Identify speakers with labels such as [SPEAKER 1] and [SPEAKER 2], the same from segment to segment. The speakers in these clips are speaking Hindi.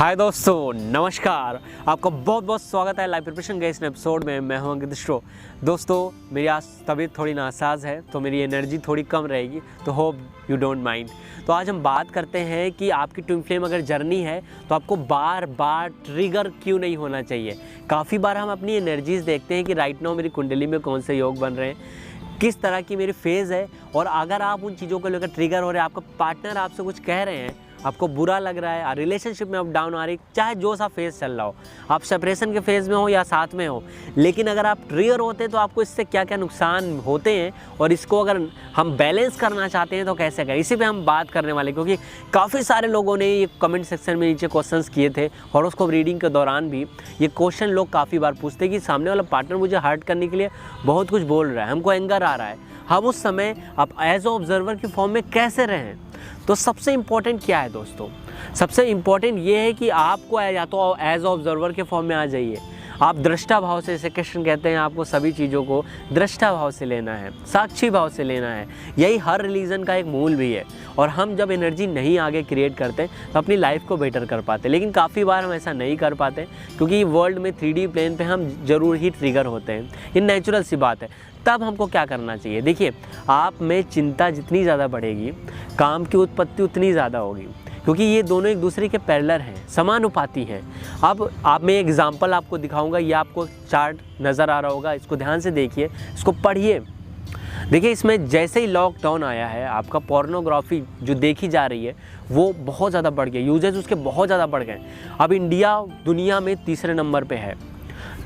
[SPEAKER 1] हाय दोस्तों, नमस्कार। आपका बहुत बहुत स्वागत है लाइव प्रिपरेशन के इस एपिसोड में। मैं हूं अंकित श्रो। दोस्तों, मेरी आज तबीयत थोड़ी नासाज है तो मेरी एनर्जी थोड़ी कम रहेगी, तो होप यू डोंट माइंड। तो आज हम बात करते हैं कि आपकी ट्विन फ्लेम अगर जर्नी है तो आपको बार बार ट्रिगर क्यों नहीं होना चाहिए। काफ़ी बार हम अपनी एनर्जीज़ देखते हैं कि राइट नाउ मेरी कुंडली में कौन से योग बन रहे हैं, किस तरह की मेरी फेज़ है, और अगर आप उन चीज़ों को लेकर ट्रिगर हो रहे हैं, आपका पार्टनर आपसे कुछ कह रहे हैं, आपको बुरा लग रहा है, रिलेशनशिप में अप डाउन आ रही, चाहे जो सा फेज़ चल रहा हो, आप सेपरेशन के फेज़ में हो या साथ में हो, लेकिन अगर आप ट्रिगर होते हैं तो आपको इससे क्या क्या नुकसान होते हैं और इसको अगर हम बैलेंस करना चाहते हैं तो कैसे करें, इसी पे हम बात करने वाले। क्योंकि काफ़ी सारे लोगों ने ये कमेंट सेक्शन में नीचे क्वेश्चंस किए थे, हॉरोस्कोप रीडिंग के दौरान भी ये क्वेश्चन लोग काफ़ी बार पूछते कि सामने वाला पार्टनर मुझे हर्ट करने के लिए बहुत कुछ बोल रहा है, हमको एंगर आ रहा है, हम उस समय आप एज ऑब्जर्वर की फॉर्म में कैसे रहें। तो सबसे इम्पॉर्टेंट क्या है दोस्तों, सबसे इम्पॉर्टेंट ये है कि आपको या तो एज ऑब्जर्वर के फॉर्म में आ जाइए, आप दृष्टा भाव से, जैसे कृष्ण कहते हैं, आपको सभी चीज़ों को दृष्टा भाव से लेना है, साक्षी भाव से लेना है। यही हर रिलीजन का एक मूल भी है। और हम जब एनर्जी नहीं आगे क्रिएट करते तो अपनी लाइफ को बेटर कर पाते, लेकिन काफ़ी बार हम ऐसा नहीं कर पाते क्योंकि वर्ल्ड में 3D प्लेन पे हम ज़रूर ही ट्रिगर होते हैं, ये नेचुरल सी बात है। तब हमको क्या करना चाहिए, देखिए, आप में चिंता जितनी ज़्यादा बढ़ेगी, काम की उत्पत्ति उतनी ज़्यादा होगी, क्योंकि ये दोनों एक दूसरे के पैरेलल हैं, समानुपाती हैं। अब मैं एग्जांपल आपको दिखाऊंगा, ये आपको चार्ट नज़र आ रहा होगा, इसको ध्यान से देखिए, इसको पढ़िए। देखिए, इसमें जैसे ही लॉकडाउन आया है, आपका पोर्नोग्राफी जो देखी जा रही है वो बहुत ज़्यादा बढ़ गया, यूजेज उसके बहुत ज़्यादा बढ़ गए। अब इंडिया दुनिया में तीसरे नंबर पे है,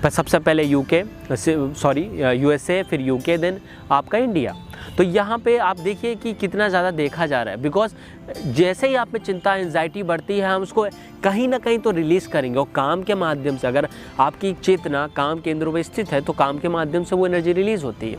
[SPEAKER 1] सबसे पहले USA, फिर UK, देन आपका इंडिया। तो यहाँ पे आप देखिए कि कितना ज़्यादा देखा जा रहा है, बिकॉज जैसे ही आप में चिंता, एंजाइटी बढ़ती है, हम उसको कहीं ना कहीं तो रिलीज़ करेंगे, और काम के माध्यम से, अगर आपकी चेतना काम केंद्रों में स्थित है तो काम के माध्यम से वो एनर्जी रिलीज़ होती है।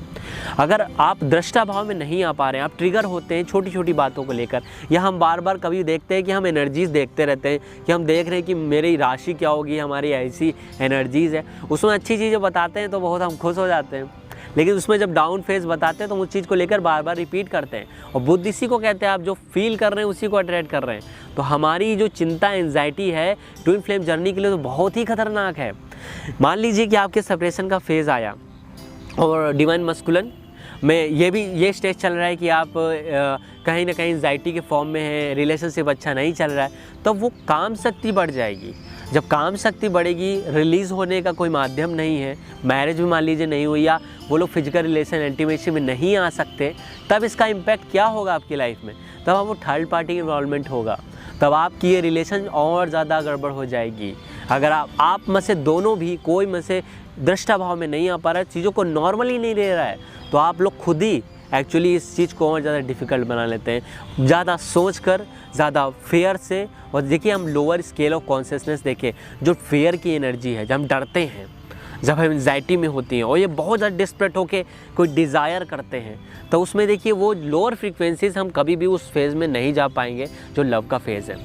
[SPEAKER 1] अगर आप दृष्टा भाव में नहीं आ पा रहे हैं, आप ट्रिगर होते हैं छोटी छोटी बातों को लेकर, या हम बार बार कभी देखते हैं कि हम एनर्जीज़ देखते रहते हैं कि हम देख रहे हैं कि मेरी राशि क्या होगी, हमारी ऐसी एनर्जीज़ है, उसमें अच्छी चीज़ें बताते हैं तो बहुत हम खुश हो जाते हैं, लेकिन उसमें जब डाउन फेज बताते हैं तो उस चीज़ को लेकर बार बार रिपीट करते हैं। और बुद्ध इसी को कहते हैं, आप जो फील कर रहे हैं उसी को अट्रैक्ट कर रहे हैं। तो हमारी जो चिंता, एंजाइटी है ट्विन फ्लेम जर्नी के लिए तो बहुत ही खतरनाक है। मान लीजिए कि आपके सेपरेशन का फेज़ आया और डिवाइन मस्कुलन में ये स्टेज चल रहा है कि आप कहीं ना कहीं एंजाइटी के फॉर्म में है, रिलेशनशिप अच्छा नहीं चल रहा है, तो वो काम शक्ति बढ़ जाएगी। जब काम शक्ति बढ़ेगी, रिलीज़ होने का कोई माध्यम नहीं है, मैरिज भी मान लीजिए नहीं हुई, या वो लोग फिजिकल रिलेशन, इंटीमेसी में नहीं आ सकते, तब इसका इम्पैक्ट क्या होगा आपकी लाइफ में, तब वो थर्ड पार्टी इन्वॉल्वमेंट होगा, तब आपकी ये रिलेशन और ज़्यादा गड़बड़ हो जाएगी। अगर आप में से दोनों भी, कोई में से दृष्टा भाव में नहीं आ पा रहा है, चीज़ों को नॉर्मली नहीं ले रहा है, तो आप लोग खुद ही एक्चुअली इस चीज़ को और ज़्यादा डिफ़िकल्ट बना लेते हैं, ज़्यादा सोच कर, ज़्यादा फेयर से। और देखिए, हम लोअर स्केल ऑफ कॉन्शियसनेस देखें, जो फेयर की एनर्जी है, जब हम डरते हैं, जब हम एंजाइटी में होती हैं और ये बहुत ज़्यादा डिस्परेट होकर कोई डिज़ायर करते हैं, तो उसमें देखिए वो लोअर फ्रीक्वेंसीज, हम कभी भी उस फेज़ में नहीं जा पाएंगे जो लव का फेज़ है।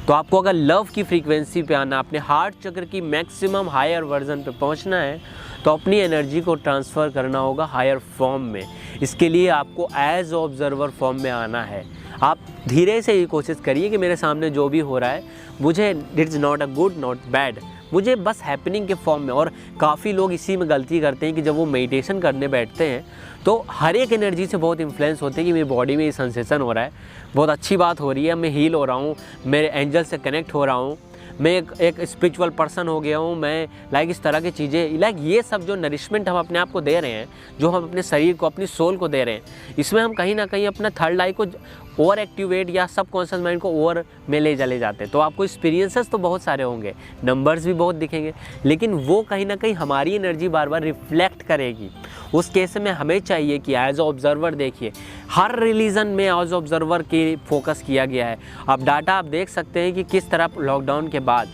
[SPEAKER 1] तो आपको अगर लव की फ्रीक्वेंसी पे आना, अपने हार्ट चक्र की मैक्सिमम हायर वर्जन पे पहुंचना है, तो अपनी एनर्जी को ट्रांसफ़र करना होगा हायर फॉर्म में। इसके लिए आपको एज ऑब्जर्वर फॉर्म में आना है। आप धीरे से ये कोशिश करिए कि मेरे सामने जो भी हो रहा है, मुझे it is not a good, not bad, मुझे बस हैपनिंग के फॉर्म में। और काफ़ी लोग इसी में गलती करते हैं कि जब वो मेडिटेशन करने बैठते हैं तो हर एक एनर्जी से बहुत इन्फ्लुएंस होते हैं कि मेरी बॉडी में ये सेंसेशन हो रहा है, बहुत अच्छी बात हो रही है, मैं हील हो रहा हूँ, मेरे एंजल से कनेक्ट हो रहा हूँ, मैं एक स्पिरिचुअल पर्सन हो गया हूँ, मैं इस तरह की चीज़ें, ये सब जो नरिशमेंट हम अपने आप को दे रहे हैं, जो हम अपने शरीर को, अपनी सोल को दे रहे हैं, इसमें हम कहीं ना कहीं अपना थर्ड आई को ओवर एक्टिवेट या सब कॉन्शियस माइंड को ओवर में ले चले जाते हैं। तो आपको एक्सपीरियंसेस तो बहुत सारे होंगे, नंबर्स भी बहुत दिखेंगे, लेकिन वो कहीं ना कहीं हमारी एनर्जी बार बार रिफ्लेक्ट करेगी। उस केस में हमें चाहिए कि एज ऑब्जर्वर, देखिए हर रिलीजन में एज ऑब्जर्वर की फोकस किया गया है। अब डाटा आप देख सकते हैं कि किस तरह लॉकडाउन के बाद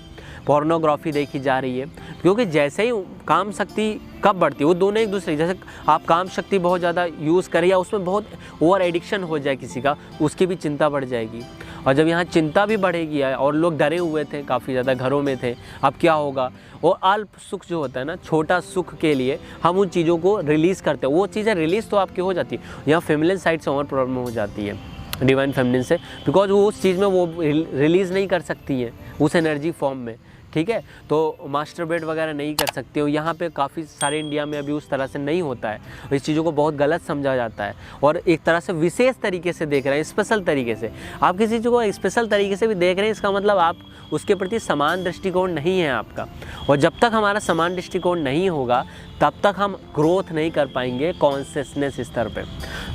[SPEAKER 1] पोर्नोग्राफी देखी जा रही है, क्योंकि जैसे ही काम शक्ति कब बढ़ती है, वो दोनों एक दूसरे, जैसे आप काम शक्ति बहुत ज़्यादा यूज़ करें या उसमें बहुत ओवर एडिक्शन हो जाए किसी का, उसकी भी चिंता बढ़ जाएगी। और जब यहाँ चिंता भी बढ़ेगी और लोग डरे हुए थे, काफ़ी ज़्यादा घरों में थे, अब क्या होगा, और अल्प सुख जो होता है ना, छोटा सुख के लिए हम उन चीज़ों को रिलीज़ करते हैं, वो चीज़ें रिलीज़ तो आपकी हो जाती है, यहाँ फेमिनिन साइड से और प्रॉब्लम हो जाती है। डिवाइन फेमिनिन से, बिकॉज वो उस चीज़ में वो रिलीज़ नहीं कर सकती हैं उस एनर्जी फॉर्म में, ठीक है। तो मास्टरबेट वगैरह नहीं कर सकते हो। यहाँ पे काफ़ी सारे इंडिया में अभी उस तरह से नहीं होता है, इस चीज़ों को बहुत गलत समझा जाता है और एक तरह से विशेष तरीके से देख रहे हैं, स्पेशल तरीके से। आप किसी चीज़ को स्पेशल तरीके से भी देख रहे हैं, इसका मतलब आप उसके प्रति समान दृष्टिकोण नहीं है आपका। और जब तक हमारा समान दृष्टिकोण नहीं होगा तब तक हम ग्रोथ नहीं कर पाएंगे कॉन्शियसनेस स्तर पे।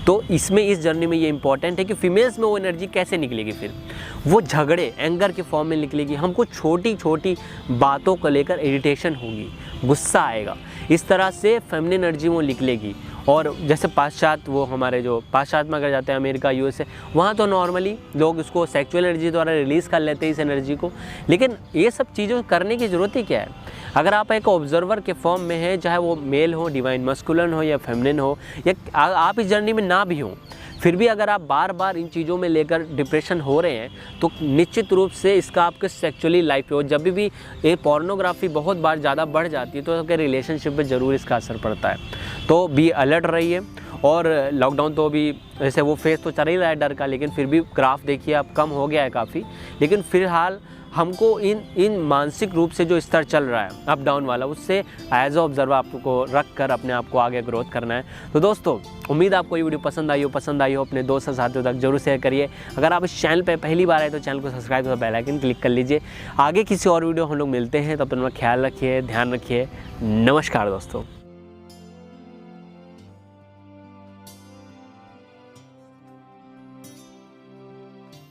[SPEAKER 1] तो इसमें इस जर्नी में ये इंपॉर्टेंट है कि फीमेल्स में वो एनर्जी कैसे निकलेगी, फिर वो झगड़े एंगर के फॉर्म में निकलेगी। हमको छोटी छोटी बातों को लेकर इरिटेशन होगी, गुस्सा आएगा, इस तरह से फेमिनिन एनर्जी वो निकलेगी। और जैसे पाश्चात्य, वो हमारे जो पाश्चात्य में अगर जाते हैं अमेरिका, यूएसए, वहाँ तो नॉर्मली लोग इसको सेक्सुअल एनर्जी द्वारा रिलीज़ कर लेते हैं इस एनर्जी को। लेकिन ये सब चीज़ों करने की ज़रूरत ही क्या है? अगर आप एक ऑब्जर्वर के फॉर्म में हैं, चाहे वो मेल हो, डिवाइन मस्कुलिन हो या फेमिनिन हो, या आप इस जर्नी में ना भी हों, फिर भी अगर आप बार बार इन चीज़ों में लेकर डिप्रेशन हो रहे हैं तो निश्चित रूप से इसका आपके सेक्सुअली लाइफ पे हो। जब भी ये पोर्नोग्राफी बहुत बार ज़्यादा बढ़ जाती है तो आपके रिलेशनशिप पे ज़रूर इसका असर पड़ता है। तो बी अलर्ट रहिए। और लॉकडाउन तो अभी जैसे वो फेस तो चल ही रहा है डर का, लेकिन फिर भी ग्राफ देखिए अब कम हो गया है काफ़ी। लेकिन फिलहाल हमको इन मानसिक रूप से जो स्तर चल रहा है अप डाउन वाला, उससे एज अ ऑब्जर्वर आपको रख कर अपने आप को आगे ग्रोथ करना है। तो दोस्तों, उम्मीद आपको ये वीडियो पसंद आई हो अपने दोस्त और साथियों तक जरूर शेयर करिए। अगर आप इस चैनल पे पहली बार आए तो चैनल को सब्सक्राइब और बेल आइकन क्लिक कर लीजिए। आगे किसी और वीडियो हम लोग मिलते हैं, तब तक अपना ख्याल रखिए, ध्यान रखिए। नमस्कार दोस्तों।